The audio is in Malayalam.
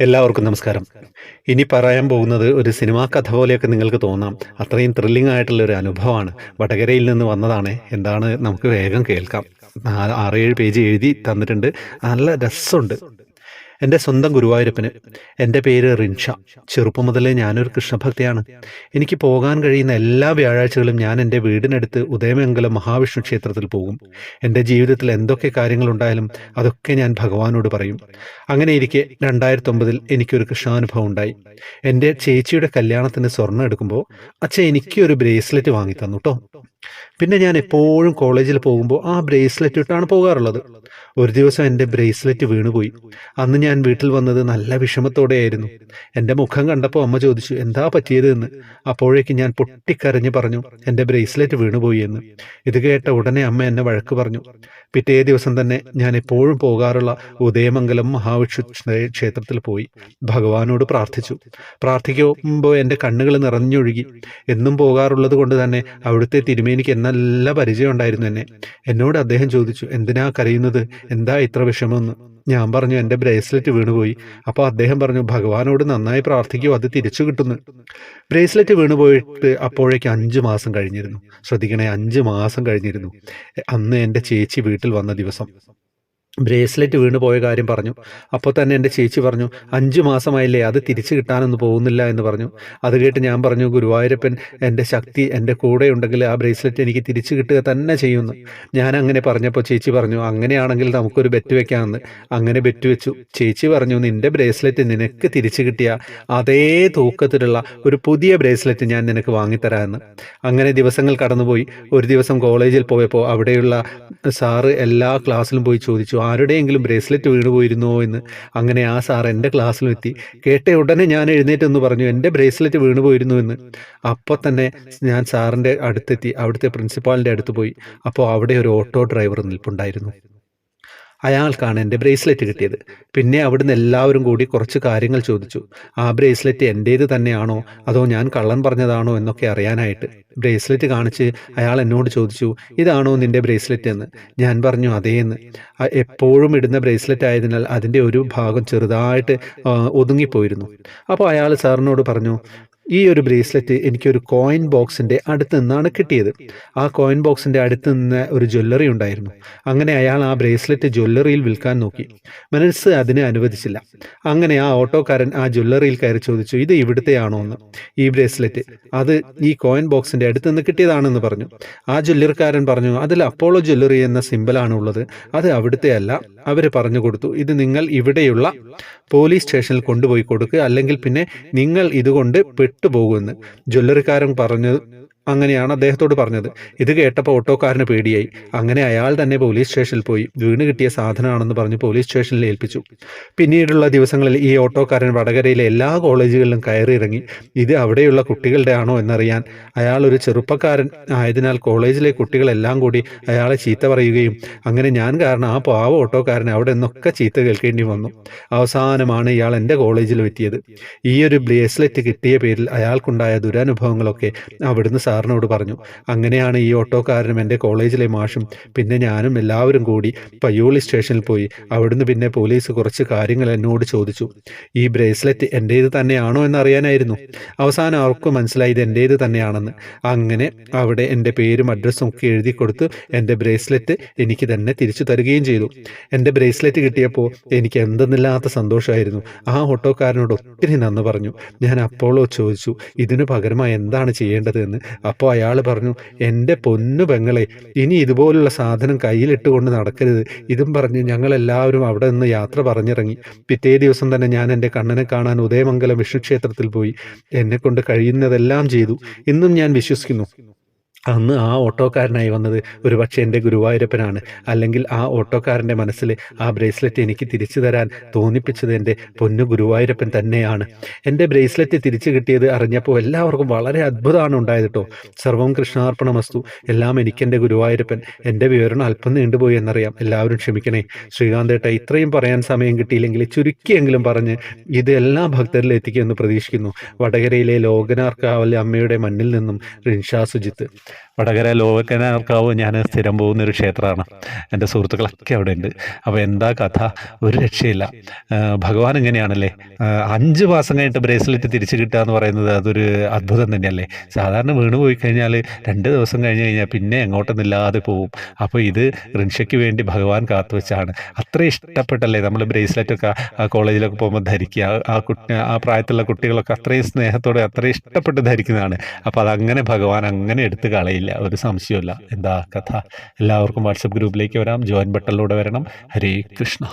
എല്ലാവർക്കും നമസ്കാരം. ഇനി പറയാൻ പോകുന്നത് ഒരു സിനിമാ കഥ പോലെയൊക്കെ നിങ്ങൾക്ക് തോന്നാം. അത്രയും ത്രില്ലിംഗ് ആയിട്ടുള്ള ഒരു അനുഭവമാണ്. വടകരയിൽ നിന്ന് വന്നതാണ്. എന്താണ് നമുക്ക് വേഗം കേൾക്കാം. 6, 7 പേജ് എഴുതി തന്നിട്ടുണ്ട്. നല്ല രസമുണ്ട്. എൻ്റെ സ്വന്തം ഗുരുവായൂരപ്പന്. എൻ്റെ പേര് റിൻഷ. ചെറുപ്പം മുതലേ ഞാനൊരു കൃഷ്ണഭക്തയാണ്. എനിക്ക് പോകാൻ കഴിയുന്ന എല്ലാ വ്യാഴാഴ്ചകളും ഞാൻ എൻ്റെ വീടിനടുത്ത് ഉദയമംഗലം മഹാവിഷ്ണു ക്ഷേത്രത്തിൽ പോകും. എൻ്റെ ജീവിതത്തിൽ എന്തൊക്കെ കാര്യങ്ങളുണ്ടായാലും അതൊക്കെ ഞാൻ ഭഗവാനോട് പറയും. അങ്ങനെ ഇരിക്കെ 2009 എനിക്കൊരു കൃഷ്ണാനുഭവം ഉണ്ടായി. എൻ്റെ ചേച്ചിയുടെ കല്യാണത്തിന് സ്വർണ്ണം എടുക്കുമ്പോൾ അച്ഛൻ എനിക്ക് ഒരു ബ്രേസ്ലെറ്റ് വാങ്ങി തന്നു കേട്ടോ. പിന്നെ ഞാൻ എപ്പോഴും കോളേജിൽ പോകുമ്പോൾ ആ ബ്രേസ്ലെറ്റ് ഇട്ടാണ് പോകാറുള്ളത്. ഒരു ദിവസം എൻ്റെ ബ്രേസ്ലെറ്റ് വീണുപോയി. അന്ന് ഞാൻ വീട്ടിൽ വന്നത് നല്ല വിഷമത്തോടെയായിരുന്നു. എൻ്റെ മുഖം കണ്ടപ്പോൾ അമ്മ ചോദിച്ചു, എന്താ പറ്റിയത് എന്ന്. അപ്പോഴേക്ക് ഞാൻ പൊട്ടിക്കരഞ്ഞ് പറഞ്ഞു, എൻ്റെ ബ്രേസ്ലെറ്റ് വീണുപോയി എന്ന്. ഇത് കേട്ട ഉടനെ അമ്മ എന്നെ വഴക്ക് പറഞ്ഞു. പിറ്റേ ദിവസം തന്നെ ഞാൻ എപ്പോഴും പോകാറുള്ള ഉദയമംഗലം മഹാവിഷ്ണു ക്ഷേത്രത്തിൽ പോയി ഭഗവാനോട് പ്രാർത്ഥിച്ചു. പ്രാർത്ഥിക്കുമ്പോൾ എൻ്റെ കണ്ണുകൾ നിറഞ്ഞൊഴുകി. എന്നും പോകാറുള്ളത് കൊണ്ട് തന്നെ അവിടുത്തെ തിരുമേനിക്ക് നല്ല പരിചയം ഉണ്ടായിരുന്നു എന്നെ. എന്നോട് അദ്ദേഹം ചോദിച്ചു, എന്തിനാ കരയുന്നത്, എന്താ ഇത്ര വിഷമമെന്ന്. ഞാൻ പറഞ്ഞു, എൻ്റെ ബ്രേസ്ലെറ്റ് വീണുപോയി. അപ്പോൾ അദ്ദേഹം പറഞ്ഞു, ഭഗവാനോട് നന്നായി പ്രാർത്ഥിക്കൂ, അത് തിരിച്ചു കിട്ടുന്നു. ബ്രേസ്ലെറ്റ് വീണുപോയിട്ട് അപ്പോഴേക്ക് 5 മാസം കഴിഞ്ഞിരുന്നു. ശ്രദ്ധിക്കണേ, 5 മാസം കഴിഞ്ഞിരുന്നു. അന്ന് എൻ്റെ ചേച്ചി വീട്ടിൽ വന്ന ദിവസം. ബ്രേസ്ലെറ്റ് വീണ് പോയ കാര്യം പറഞ്ഞു. അപ്പോൾ തന്നെ എൻ്റെ ചേച്ചി പറഞ്ഞു, 5 മാസമായില്ലേ, അത് തിരിച്ചു കിട്ടാനൊന്നും പോകുന്നില്ല എന്ന് പറഞ്ഞു. അത് കേട്ട് ഞാൻ പറഞ്ഞു, ഗുരുവായൂരപ്പൻ എൻ്റെ ശക്തി എൻ്റെ കൂടെ ഉണ്ടെങ്കിൽ ആ ബ്രേസ്ലെറ്റ് എനിക്ക് തിരിച്ചു കിട്ടുക തന്നെ ചെയ്യുന്നു. ഞാൻ അങ്ങനെ പറഞ്ഞപ്പോൾ ചേച്ചി പറഞ്ഞു, അങ്ങനെയാണെങ്കിൽ നമുക്കൊരു ബെറ്റ് വെക്കാമെന്ന്. അങ്ങനെ ബെറ്റ് വെച്ചു. ചേച്ചി പറഞ്ഞു, നിൻ്റെ ബ്രേസ്ലെറ്റ് നിനക്ക് തിരിച്ചു കിട്ടിയ അതേ തൂക്കത്തിലുള്ള ഒരു പുതിയ ബ്രേസ്ലെറ്റ് ഞാൻ നിനക്ക് വാങ്ങിത്തരാമെന്ന്. അങ്ങനെ ദിവസങ്ങൾ കടന്നുപോയി. ഒരു ദിവസം കോളേജിൽ പോയപ്പോൾ അവിടെയുള്ള സാറ് എല്ലാ ക്ലാസ്സിലും പോയി ചോദിച്ചു, ആരുടെയെങ്കിലും ബ്രേസ്ലെറ്റ് വീണുപോയിരുന്നോ എന്ന്. അങ്ങനെ ആ സാർ എൻ്റെ ക്ലാസ്സിലും എത്തി. കേട്ട ഉടനെ ഞാൻ എഴുന്നേറ്റെന്ന് പറഞ്ഞു, എൻ്റെ ബ്രേസ്ലെറ്റ് വീണുപോയിരുന്നു എന്ന്. അപ്പോൾ തന്നെ ഞാൻ സാറിൻ്റെ അടുത്തെത്തി. അവിടുത്തെ പ്രിൻസിപ്പാളിൻ്റെ അടുത്ത് പോയി. അപ്പോൾ അവിടെ ഒരു ഓട്ടോ ഡ്രൈവർ നിൽപ്പുണ്ടായിരുന്നു. അയാൾക്കാണ് എൻ്റെ ബ്രേസ്ലെറ്റ് കിട്ടിയത്. പിന്നെ അവിടുന്ന് എല്ലാവരും കൂടി കുറച്ച് കാര്യങ്ങൾ ചോദിച്ചു. ആ ബ്രേസ്ലെറ്റ് എൻ്റേത് തന്നെയാണോ അതോ ഞാൻ കള്ളൻ പറഞ്ഞതാണോ എന്നൊക്കെ അറിയാനായിട്ട്. ബ്രേസ്ലെറ്റ് കാണിച്ച് അയാൾ എന്നോട് ചോദിച്ചു, ഇതാണോ നിൻ്റെ ബ്രേസ്ലെറ്റ് എന്ന്. ഞാൻ പറഞ്ഞു, അതേന്ന്. എപ്പോഴും ഇടുന്ന ബ്രേസ്ലെറ്റ് ആയതിനാൽ അതിൻ്റെ ഒരു ഭാഗം ചെറുതായിട്ട് ഒതുങ്ങിപ്പോയിരുന്നു. അപ്പോൾ അയാൾ സാറിനോട് പറഞ്ഞു, ഈ ഒരു ബ്രേസ്ലെറ്റ് എനിക്കൊരു കോയിൻ ബോക്സിൻ്റെ അടുത്ത് നിന്നാണ് കിട്ടിയത്. ആ കോയിൻ ബോക്സിൻ്റെ അടുത്ത് നിന്ന് ഒരു ജ്വല്ലറി ഉണ്ടായിരുന്നു. അങ്ങനെ അയാൾ ആ ബ്രേസ്ലെറ്റ് ജ്വല്ലറിയിൽ വിൽക്കാൻ നോക്കി. മനസ്സ് അതിനെ അനുവദിച്ചില്ല. അങ്ങനെ ആ ഓട്ടോക്കാരൻ ആ ജ്വല്ലറിയിൽ കയറി ചോദിച്ചു, ഇത് ഇവിടുത്തെയാണോ എന്ന്. ഈ ബ്രേസ്ലെറ്റ് അത് ഈ കോയിൻ ബോക്സിൻ്റെ അടുത്ത് നിന്ന് കിട്ടിയതാണെന്ന് പറഞ്ഞു. ആ ജ്വല്ലറിക്കാരൻ പറഞ്ഞു, അതിൽ അപ്പോളോ ജ്വല്ലറി എന്ന സിമ്പലാണ് ഉള്ളത്, അത് അവിടുത്തെ അല്ല. അവർ പറഞ്ഞു കൊടുത്തു, ഇത് നിങ്ങൾ ഇവിടെയുള്ള പോലീസ് സ്റ്റേഷനിൽ കൊണ്ടുപോയി കൊടുക്കുക, അല്ലെങ്കിൽ പിന്നെ നിങ്ങൾ ഇതുകൊണ്ട് പെട്ടുപോകുമെന്ന് ജ്വല്ലറിക്കാരൻ പറഞ്ഞു. അങ്ങനെയാണ് അദ്ദേഹത്തോട് പറഞ്ഞത്. ഇത് കേട്ടപ്പോൾ ഓട്ടോക്കാരന് പേടിയായി. അങ്ങനെ അയാൾ തന്നെ പോലീസ് സ്റ്റേഷനിൽ പോയി വീണ് കിട്ടിയ സാധനമാണെന്ന് പറഞ്ഞ് പോലീസ് സ്റ്റേഷനിൽ ഏൽപ്പിച്ചു. പിന്നീടുള്ള ദിവസങ്ങളിൽ ഈ ഓട്ടോക്കാരൻ വടകരയിലെ എല്ലാ കോളേജുകളിലും കയറി ഇറങ്ങി. ഇത് അവിടെയുള്ള കുട്ടികളുടെ ആണോ എന്നറിയാൻ. അയാൾ ഒരു ചെറുപ്പക്കാരൻ ആയതിനാൽ കോളേജിലെ കുട്ടികളെല്ലാം കൂടി അയാളെ ചീത്ത പറയുകയും അങ്ങനെ ഞാൻ കാരണം ആ പാവ ഓട്ടോക്കാരൻ അവിടെ നിന്നൊക്കെ ചീത്ത കേൾക്കേണ്ടി വന്നു. അവസാനമാണ് ഇയാൾ എൻ്റെ കോളേജിൽ എത്തിയത്. ഈ ഒരു ബ്രേസ്ലെറ്റ് കിട്ടിയ പേരിൽ അയാൾക്കുണ്ടായ ദുരനുഭവങ്ങളൊക്കെ അവിടുന്ന് സാറിനോട് പറഞ്ഞു. അങ്ങനെയാണ് ഈ ഓട്ടോക്കാരനും എൻ്റെ കോളേജിലെ മാഷും പിന്നെ ഞാനും എല്ലാവരും കൂടി പയ്യോളി സ്റ്റേഷനിൽ പോയി. അവിടുന്ന് പിന്നെ പോലീസ് കുറച്ച് കാര്യങ്ങൾ എന്നോട് ചോദിച്ചു. ഈ ബ്രേസ്ലെറ്റ് എൻ്റേത് തന്നെയാണോ എന്നറിയാനായിരുന്നു. അവസാനം അവർക്ക് മനസ്സിലായി ഇത് എൻ്റേത് തന്നെയാണെന്ന്. അങ്ങനെ അവിടെ എൻ്റെ പേരും അഡ്രസ്സും ഒക്കെ എഴുതി കൊടുത്ത് എൻ്റെ ബ്രേസ്ലെറ്റ് എനിക്ക് തന്നെ തിരിച്ചു തരികയും ചെയ്തു. എൻ്റെ ബ്രേസ്ലെറ്റ് കിട്ടിയപ്പോൾ എനിക്ക് എന്തെന്നില്ലാത്ത സന്തോഷമായിരുന്നു. ആ ഓട്ടോക്കാരനോട് ഒത്തിരി നന്ദി പറഞ്ഞു. ഞാൻ അപ്പോളോ ചോദിച്ചു, ഇതിനു പകരമായി എന്താണ് ചെയ്യേണ്ടത് എന്ന്. അപ്പോൾ അയാൾ പറഞ്ഞു, എൻ്റെ പൊന്നു പെങ്ങളെ, ഇനി ഇതുപോലുള്ള സാധനം കയ്യിലിട്ടുകൊണ്ട് നടക്കരുത്. ഇതും പറഞ്ഞ് ഞങ്ങളെല്ലാവരും അവിടെ നിന്ന് യാത്ര പറഞ്ഞിറങ്ങി. പിറ്റേ ദിവസം തന്നെ ഞാൻ എൻ്റെ കണ്ണനെ കാണാൻ ഉദയമംഗലം വിഷ്ണു ക്ഷേത്രത്തിൽ പോയി. എന്നെക്കൊണ്ട് കഴിയുന്നതെല്ലാം ചെയ്തു. ഇന്നും ഞാൻ വിശ്വസിക്കുന്നു അന്ന് ആ ഓട്ടോക്കാരനായി വന്നത് ഒരുപക്ഷെ എൻ്റെ ഗുരുവായൂരപ്പനാണ്. അല്ലെങ്കിൽ ആ ഓട്ടോക്കാരൻ്റെ മനസ്സിൽ ആ ബ്രേസ്ലെറ്റ് എനിക്ക് തിരിച്ചു തരാൻ തോന്നിപ്പിച്ചത് എൻ്റെ പൊന്നു ഗുരുവായൂരപ്പൻ തന്നെയാണ്. എൻ്റെ ബ്രേസ്ലെറ്റ് തിരിച്ചു കിട്ടിയത് അറിഞ്ഞപ്പോൾ എല്ലാവർക്കും വളരെ അത്ഭുതമാണ് ഉണ്ടായത് കേട്ടോ. സർവം കൃഷ്ണാർപ്പണമസ്തു. എല്ലാം എനിക്കെൻ്റെ ഗുരുവായൂരപ്പൻ. എൻ്റെ വിവരണം അല്പം നീണ്ടുപോയി എന്നറിയാം, എല്ലാവരും ക്ഷമിക്കണേ. ശ്രീകാന്തേട്ട, ഇത്രയും പറയാൻ സമയം കിട്ടിയില്ലെങ്കിൽ ചുരുക്കിയെങ്കിലും പറഞ്ഞ് ഇത് എല്ലാ ഭക്തരിലും എത്തിക്കുമെന്ന് പ്രതീക്ഷിക്കുന്നു. വടകരയിലെ ലോകനാർക്കാവൽ അമ്മയുടെ മണ്ണിൽ നിന്നും റിൻഷ സുജിത്ത്. വടകര ലോകനാർക്കാവ് ഞാൻ സ്ഥിരം പോകുന്നൊരു ക്ഷേത്രമാണ്. എൻ്റെ സുഹൃത്തുക്കളൊക്കെ അവിടെ ഉണ്ട്. അപ്പോൾ എന്താ കഥ, ഒരു രക്ഷയില്ല. ഭഗവാൻ ഇങ്ങനെയാണല്ലേ. 5 മാസം കഴിഞ്ഞിട്ട് ബ്രേസ്ലെറ്റ് തിരിച്ച് കിട്ടുക എന്ന് പറയുന്നത് അതൊരു അത്ഭുതം തന്നെയല്ലേ. സാധാരണ വീണ് പോയി കഴിഞ്ഞാൽ 2 ദിവസം കഴിഞ്ഞ് കഴിഞ്ഞാൽ പിന്നെ എങ്ങോട്ടൊന്നുമില്ലാതെ പോവും. അപ്പോൾ ഇത് റിൻഷയ്ക്ക് വേണ്ടി ഭഗവാൻ കാത്തു വെച്ചാണ്. അത്രയും ഇഷ്ടപ്പെട്ടല്ലേ നമ്മൾ ബ്രേസ്ലെറ്റൊക്കെ ആ കോളേജിലൊക്കെ പോകുമ്പോൾ ധരിക്കുക. ആ പ്രായത്തിലുള്ള കുട്ടികളൊക്കെ അത്രയും സ്നേഹത്തോടെ അത്രയും ഇഷ്ടപ്പെട്ട് ധരിക്കുന്നതാണ്. അപ്പോൾ അതങ്ങനെ ഭഗവാൻ അങ്ങനെ എടുത്ത് കളയില്ല, ഒരു സംശയമില്ല. എന്താ കഥ. എല്ലാവർക്കും വാട്സപ്പ് ഗ്രൂപ്പിലേക്ക് വരാം, ജോയിൻ ബട്ടണിലൂടെ വരണം. ഹരേ കൃഷ്ണ.